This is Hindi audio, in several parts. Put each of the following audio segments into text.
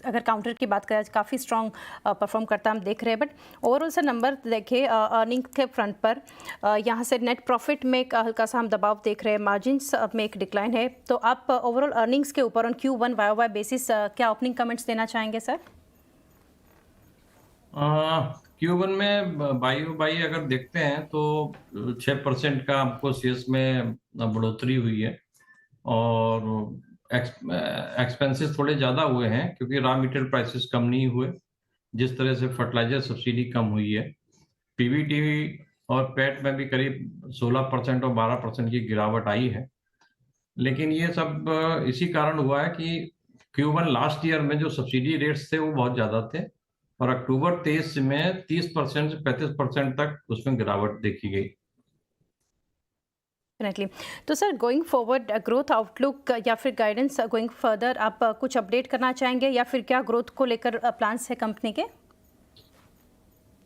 अगर काउंटर की बात करें काफ़ी स्ट्रॉन्ग परफॉर्म करता हम देख रहे हैं, बट ओवरऑल सर नंबर देखें अर्निंग के फ्रंट पर यहाँ से नेट प्रॉफिट में एक हल्का सा हम दबाव देख रहे हैं, मार्जिन्स में एक डिक्लाइन है। तो आप ओवरऑल अर्निंग्स के ऊपर ऑन Q1 YOY बेसिस क्या ओपनिंग कमेंट्स देना चाहेंगे सर? Q1 में बाई अगर देखते हैं तो 6% का हमको शेयर्स में बढ़ोतरी हुई है और एक्सपेंसेस थोड़े ज़्यादा हुए हैं क्योंकि रॉ मटेरियल प्राइसेस कम नहीं हुए, जिस तरह से फर्टिलाइजर सब्सिडी कम हुई है। पीबीटी और पैट में भी करीब 16% और 12% की गिरावट आई है। लेकिन ये सब इसी कारण हुआ है कि Q1 लास्ट ईयर में जो सब्सिडी रेट्स थे वो बहुत ज़्यादा थे और अक्टूबर 23 में 30% से 35% तक उसमें गिरावट देखी गई। डेफिनेटली। तो sir going forward growth outlook या फिर गाइडेंस गोइंग फर्दर आप कुछ अपडेट करना चाहेंगे या फिर क्या ग्रोथ को लेकर प्लान्स है कंपनी के?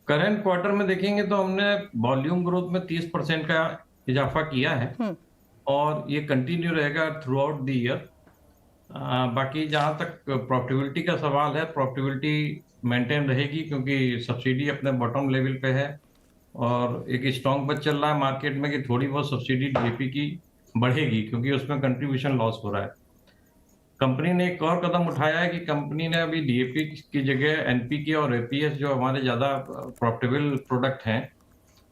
करंट क्वार्टर में देखेंगे तो हमने वॉल्यूम ग्रोथ में 30% का इजाफा किया है और ये कंटिन्यू रहेगा थ्रू आउट द ईयर। बाकी जहाँ तक प्रॉफिटेबिलिटी का सवाल है, प्रॉफिटेबिलिटी मेंटेन रहेगी क्योंकि सब्सिडी अपने बॉटम लेवल पे है और एक स्ट्रॉन्ग बच चल रहा है मार्केट में कि थोड़ी बहुत सब्सिडी डीएपी की बढ़ेगी क्योंकि उसमें कंट्रीब्यूशन लॉस हो रहा है। कंपनी ने एक और कदम उठाया है कि कंपनी ने अभी डीएपी की जगह एनपीके और एपीएस जो हमारे ज़्यादा प्रॉफिटेबल प्रोडक्ट हैं,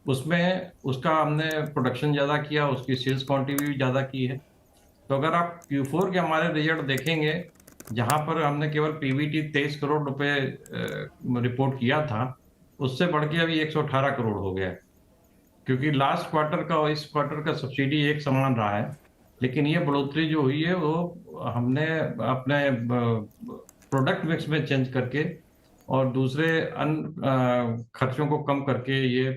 उसमें उसका हमने प्रोडक्शन ज़्यादा किया, उसकी सेल्स क्वांटिटी भी ज़्यादा की है। तो अगर आप Q4 के हमारे रिजल्ट देखेंगे, जहाँ पर हमने केवल पीबीटी 23 करोड़ रुपए रिपोर्ट किया था, उससे बढ़ के अभी 118 करोड़ हो गया है। क्योंकि लास्ट क्वार्टर का और इस क्वार्टर का सब्सिडी एक समान रहा है, लेकिन ये बढ़ोतरी जो हुई है वो हमने अपने प्रोडक्ट मिक्स में चेंज करके और दूसरे अन्य खर्चों को कम करके ये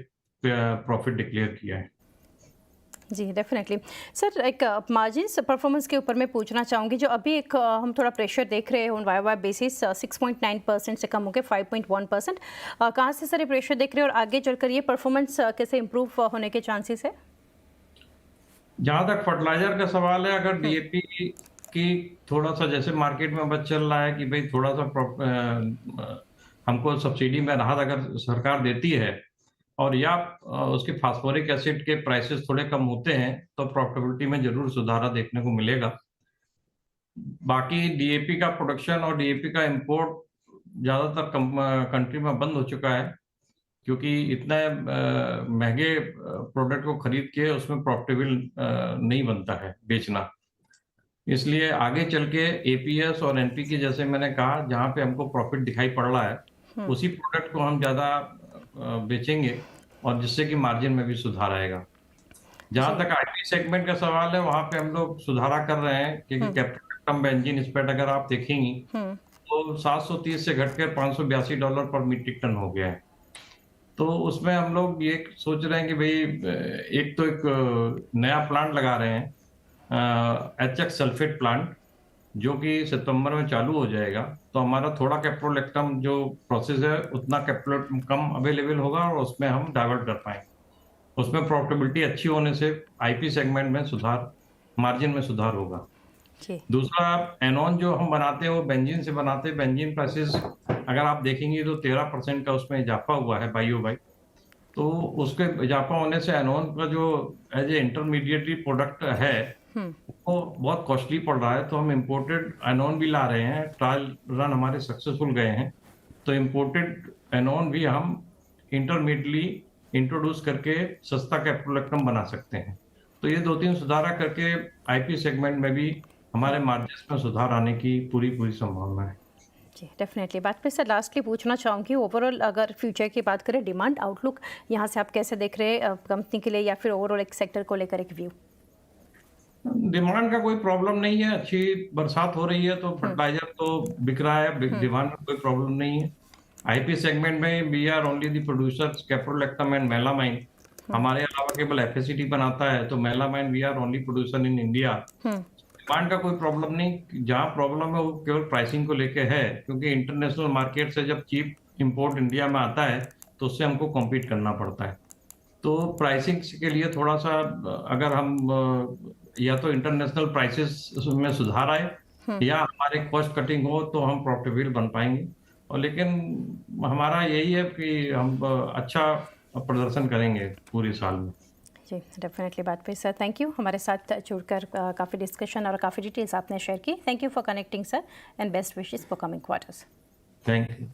प्रॉफिट डिक्लेयर किया है। जी डेफिनेटली। सर एक मार्जिन्स परफॉर्मेंस के ऊपर मैं पूछना चाहूँगी, जो अभी एक हम थोड़ा प्रेशर देख रहे हैं ऑन वाई बेसिस 6.9% से कम हो गए 5.1%। कहाँ से सर ये प्रेशर देख रहे हैं और आगे चलकर ये परफॉर्मेंस कैसे इम्प्रूव होने के चांसेस है? जहाँ तक फर्टिलाइजर का सवाल है, अगर डीएपी की थोड़ा सा जैसे मार्केट में बस चल रहा है कि भाई थोड़ा सा हमको सब्सिडी में राहत अगर सरकार देती है और या उसके फास्फोरिक एसिड के प्राइसेस थोड़े कम होते हैं तो प्रॉफिटेबिलिटी में जरूर सुधारा देखने को मिलेगा। बाकी डीएपी का प्रोडक्शन और डीएपी का इंपोर्ट ज़्यादातर कंट्री में बंद हो चुका है क्योंकि इतने महंगे प्रोडक्ट को खरीद के उसमें प्रॉफिटेबल नहीं बनता है बेचना। इसलिए आगे चल के एपीएस और एनपीके जैसे मैंने कहा जहाँ पे हमको प्रॉफिट दिखाई पड़ रहा है, उसी प्रोडक्ट को हम ज़्यादा बेचेंगे और जिससे कि मार्जिन में भी सुधार आएगा। जहाँ तक आईटी सेगमेंट का सवाल है, वहाँ पे हम लोग सुधारा कर रहे हैं क्योंकि कैप्टन बेंजीन स्प्रेड अगर आप देखेंगी तो 730 से घटकर $582 पर मीट्रिक टन हो गया है। तो उसमें हम लोग ये सोच रहे हैं कि भाई एक तो एक नया प्लांट लगा रहे हैं एचएक्स सल्फेट प्लांट, जो कि सितंबर में चालू हो जाएगा। तो हमारा थोड़ा कैप्रोलेक्टम जो प्रोसेस है उतना कैप्रोलेक्टम कम अवेलेबल होगा और उसमें हम डाइवर्ट कर पाएंगे। उसमें प्रॉफिटेबिलिटी अच्छी होने से आईपी सेगमेंट में सुधार, मार्जिन में सुधार होगा। दूसरा, एनॉन जो हम बनाते हैं वो बेंजीन से बनाते हैं। बेंजीन प्राइसेस अगर आप देखेंगे तो 13% का उसमें इजाफा हुआ है बाई ओ बाई। तो उसके इजाफा होने से एनॉन का जो एज ए इंटरमीडिएटरी प्रोडक्ट है वो बहुत कॉस्टली पड़ रहा है। तो हम इम्पोर्टेड एनॉन भी ला रहे हैं, ट्रायल रन हमारे सक्सेसफुल गए हैं। तो इम्पोर्टेड एनॉन भी हम इंटरमीडिएटली इंट्रोड्यूस करके सस्ता कैप्रोलेक्टम बना सकते हैं। तो ये 2-3 सुधारा करके आईपी सेगमेंट में भी हमारे मार्जिन्स में सुधार आने की पूरी संभावना है। जी डेफिनेटली। बात पे सर लास्टली पूछना चाहूँगी, ओवरऑल अगर फ्यूचर की बात करें डिमांड आउटलुक यहाँ से आप कैसे देख रहे हैं कंपनी के लिए या फिर ओवरऑल एक सेक्टर को लेकर एक व्यू? डिमांड का कोई प्रॉब्लम नहीं है, अच्छी बरसात हो रही है तो फर्टिलाइजर तो बिक रहा है, डिमांड में कोई प्रॉब्लम नहीं है। आईपी सेगमेंट में we are only the producers caprolactam and melamine. हमारे अलावा केवल एफएससीटी बनाता है, तो melamine we are only producer in India. Demand का कोई प्रॉब्लम नहीं, जहाँ प्रॉब्लम है वो केवल प्राइसिंग को लेके है क्योंकि इंटरनेशनल मार्केट से जब चीप इंपोर्ट इंडिया में आता है तो उससे हमको कॉम्पीट करना पड़ता है। तो प्राइसिंग के लिए थोड़ा सा अगर हम या तो इंटरनेशनल प्राइसेस में सुधार आए या हमारे कॉस्ट कटिंग हो तो हम प्रॉफिटेबल बन पाएंगे। और लेकिन हमारा यही है कि हम अच्छा प्रदर्शन करेंगे पूरे साल में। जी, डेफिनेटली बात पे सर, थैंक यू हमारे साथ जुड़कर काफ़ी डिस्कशन और काफ़ी डिटेल्स आपने शेयर की। Thank you for connecting sir, and best wishes for coming quarters. Thank you.